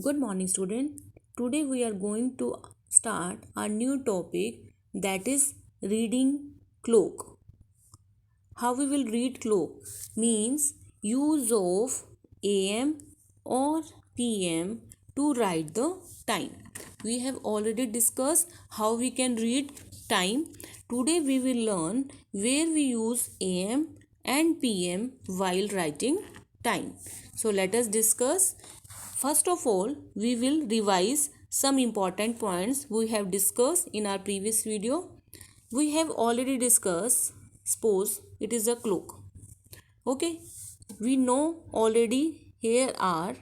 Good morning, student. Today we are going to start a new topic, that is reading clock. How we will read clock means use of AM or PM to write the time. We have already discussed how we can read time. Today we will learn where we use AM and PM while writing time. So let us discuss. First of all, we will revise some important points we have discussed in our previous video. We have already discussed, suppose it is a clock. Okay, we know already here are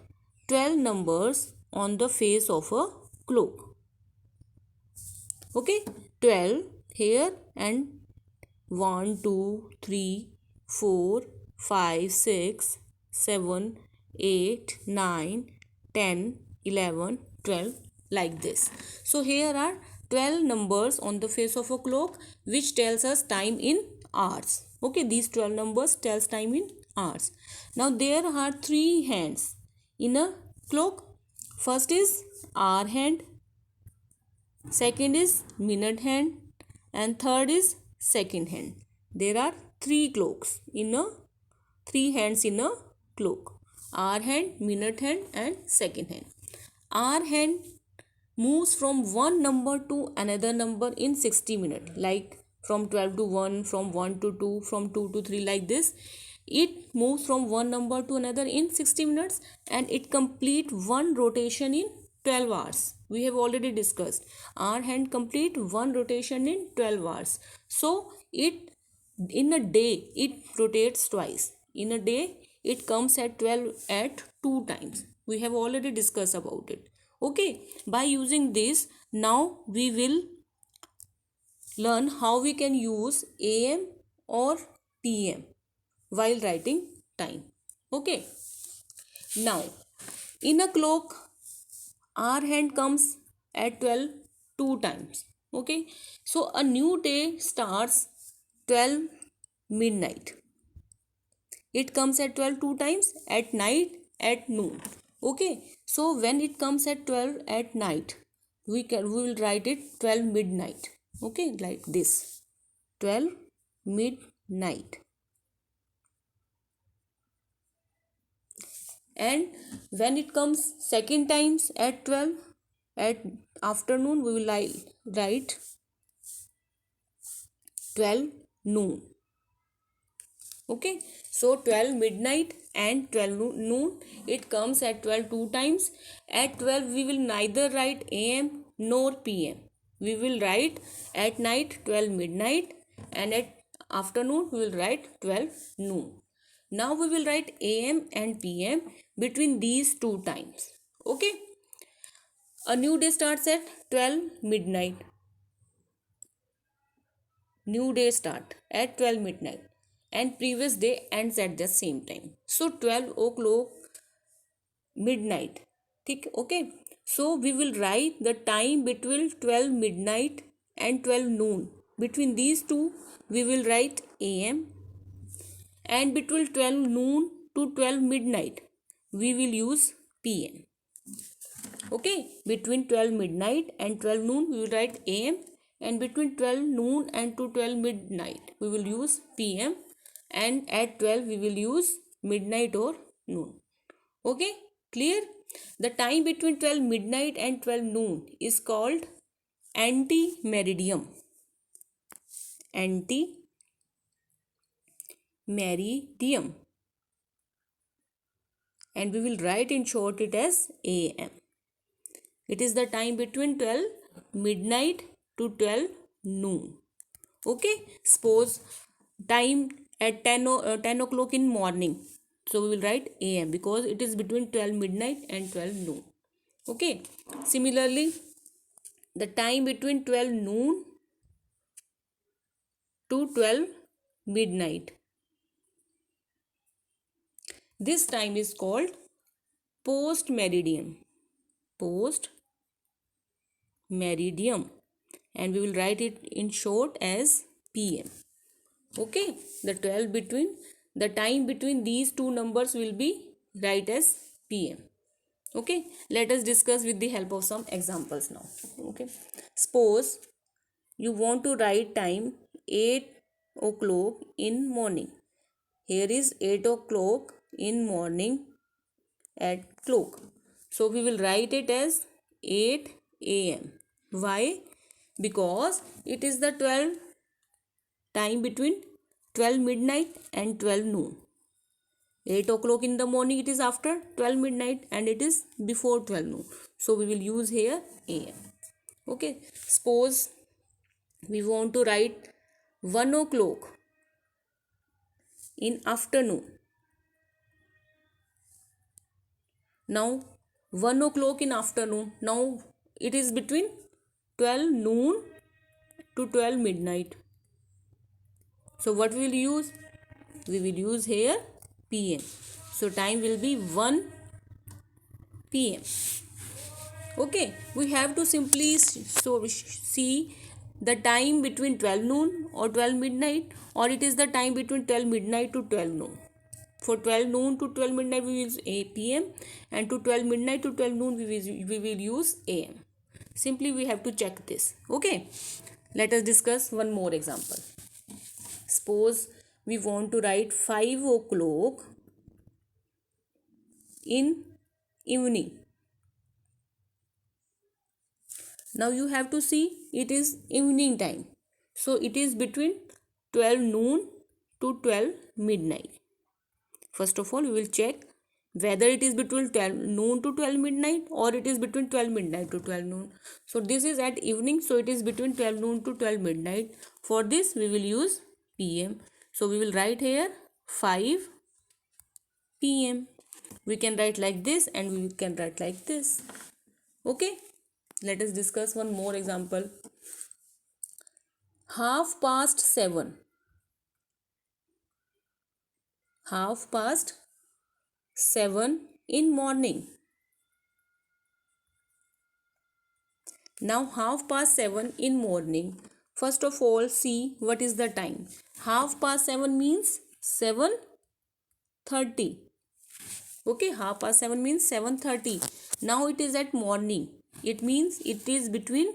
12 numbers on the face of a clock. Okay, 12 here and 1, 2, 3, 4, 5, 6, 7, 8, 9, 10, 11, 12, like this. So here are 12 numbers on the face of a clock which tells us time in hours. Okay, these 12 numbers tells time in hours. Now there are 3 hands in a clock. First is hour hand, second is minute hand, and third is second hand. There are 3 hands in a clock: hour hand, minute hand, and second hand. Hour hand moves from one number to another number in 60 minutes, like from 12 to 1, from 1 to 2, from 2 to 3, like this. It moves from one number to another in 60 minutes and it complete one rotation in 12 hours. We have already discussed our hand complete one rotation in 12 hours. So it in a day it rotates twice. In a day it comes at 12 at 2 times. We have already discussed about it. Okay, by using this, now we will learn how we can use AM or PM while writing time. Okay, now in a clock our hand comes at 12 2 times. Okay, so a new day starts 12 midnight. It comes at 12 2 times, at night, at noon. Okay, so when it comes at 12 at night, we will write it 12 midnight. Okay, like this, 12 midnight. And when it comes second times at 12 at afternoon, we will write 12 noon. Okay, so 12 midnight and 12 noon, it comes at 12 2 times. At 12 we will neither write AM nor PM. We will write at night 12 midnight, and at afternoon we will write 12 noon. Now we will write AM and PM between these two times. Okay, a new day starts at 12 midnight. New day start at 12 midnight and previous day ends at the same time. So 12 o'clock midnight. Okay, so we will write the time between 12 midnight and 12 noon. Between these two we will write AM, and between 12 noon to 12 midnight we will use PM. Okay, between 12 midnight and 12 noon we will write AM, and between 12 noon and to 12 midnight we will use PM, and at 12 we will use midnight or noon. Okay, clear? The time between 12 midnight and 12 noon is called ante-meridiem. Ante-meridiem, and we will write in short it as AM. It is the time between 12 midnight to 12 noon. Okay, suppose time at 10 o'clock in morning, so we will write AM because it is between 12 midnight and 12 noon. Okay, similarly the time between 12 noon to 12 midnight, this time is called post meridiem. Post meridiem, and we will write it in short as PM. Okay, the 12 between the time between these two numbers will be write as PM. Okay, let us discuss with the help of some examples now. Okay, suppose you want to write time 8 o'clock in morning. Here is 8 o'clock in morning at clock. So we will write it as 8 a.m. Why? Because it is the 12 time between 12 midnight and 12 noon. 8 o'clock in the morning, it is after 12 midnight and it is before 12 noon. So we will use here am. Okay, suppose we want to write 1 o'clock in afternoon. Now 1 o'clock in afternoon, now it is between 12 noon to 12 midnight. So what we will use? We will use here pm. So time will be 1 pm. Okay, we have to simply see the time between 12 noon or 12 midnight, or it is the time between 12 midnight to 12 noon. For 12 noon to 12 midnight we will use pm, and to 12 midnight to 12 noon we will use am. Simply we have to check this. Okay, let us discuss one more example. Suppose we want to write 5 o'clock in evening. Now you have to see it is evening time. So it is between 12 noon to 12 midnight. First of all, we will check whether it is between 12 noon to 12 midnight or it is between 12 midnight to 12 noon. So this is at evening, so it is between 12 noon to 12 midnight. For this we will use PM. So we will write here 5 PM. We can write like this and we can write like this. Okay, let us discuss one more example. 7:30. 7:30 in morning. Now 7:30 in morning. First of all, see what is the time. 7:30 means 7:30. Okay, 7:30 means 7:30. Now it is at morning. It means it is between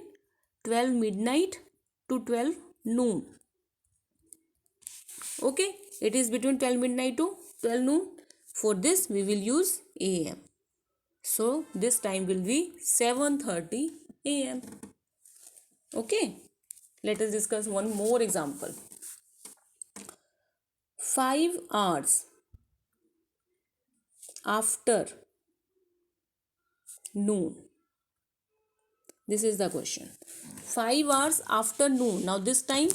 12 midnight to 12 noon. Okay, it is between 12 midnight to 12 noon. For this we will use AM. So this time will be 7:30 AM. Okay, let us discuss one more example. 5 hours after noon. This is the question. 5 hours after noon. Now this time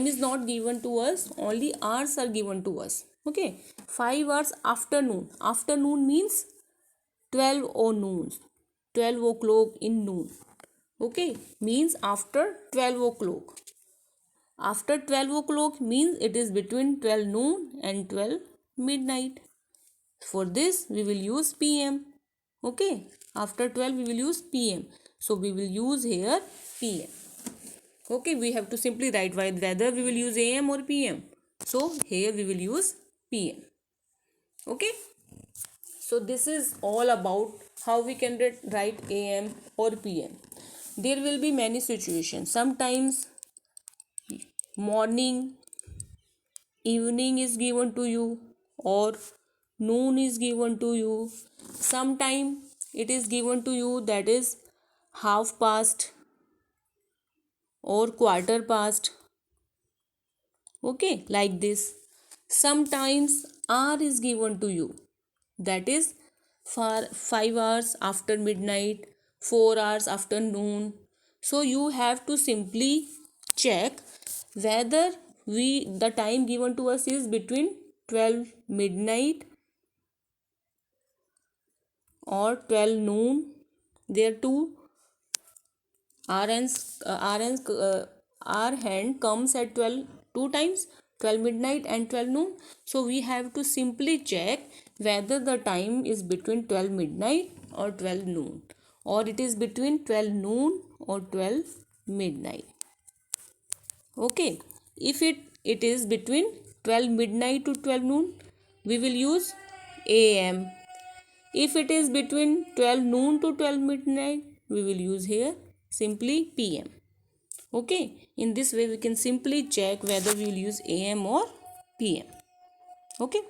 is not given to us, only hours are given to us. Okay, 5 hours after noon. Afternoon means 12 or noon. 12 o'clock in noon. Okay, means after 12 o'clock. After 12 o'clock means it is between 12 noon and 12 midnight. For this we will use PM. Okay, after 12 we will use PM. So we will use here PM. Okay, we have to simply write whether we will use AM or PM. So here we will use PM. Okay, so this is all about how we can write AM or PM. There will be many situations. Sometimes morning, evening is given to you, or noon is given to you. Sometime it is given to you, that is half past or quarter past. Okay, like this. Sometimes hour is given to you, that is for 5 hours after midnight, 4 hours after noon. So you have to simply check whether the time given to us is between 12 midnight or 12 noon. There two our hand comes at 12 two times, 12 midnight and 12 noon. So we have to simply check whether the time is between 12 midnight or 12 noon, or it is between 12 noon or 12 midnight. Okay, if it is between 12 midnight to 12 noon, we will use AM. If it is between 12 noon to 12 midnight, we will use here simply PM. Okay, in this way we can simply check whether we will use AM or PM. Okay.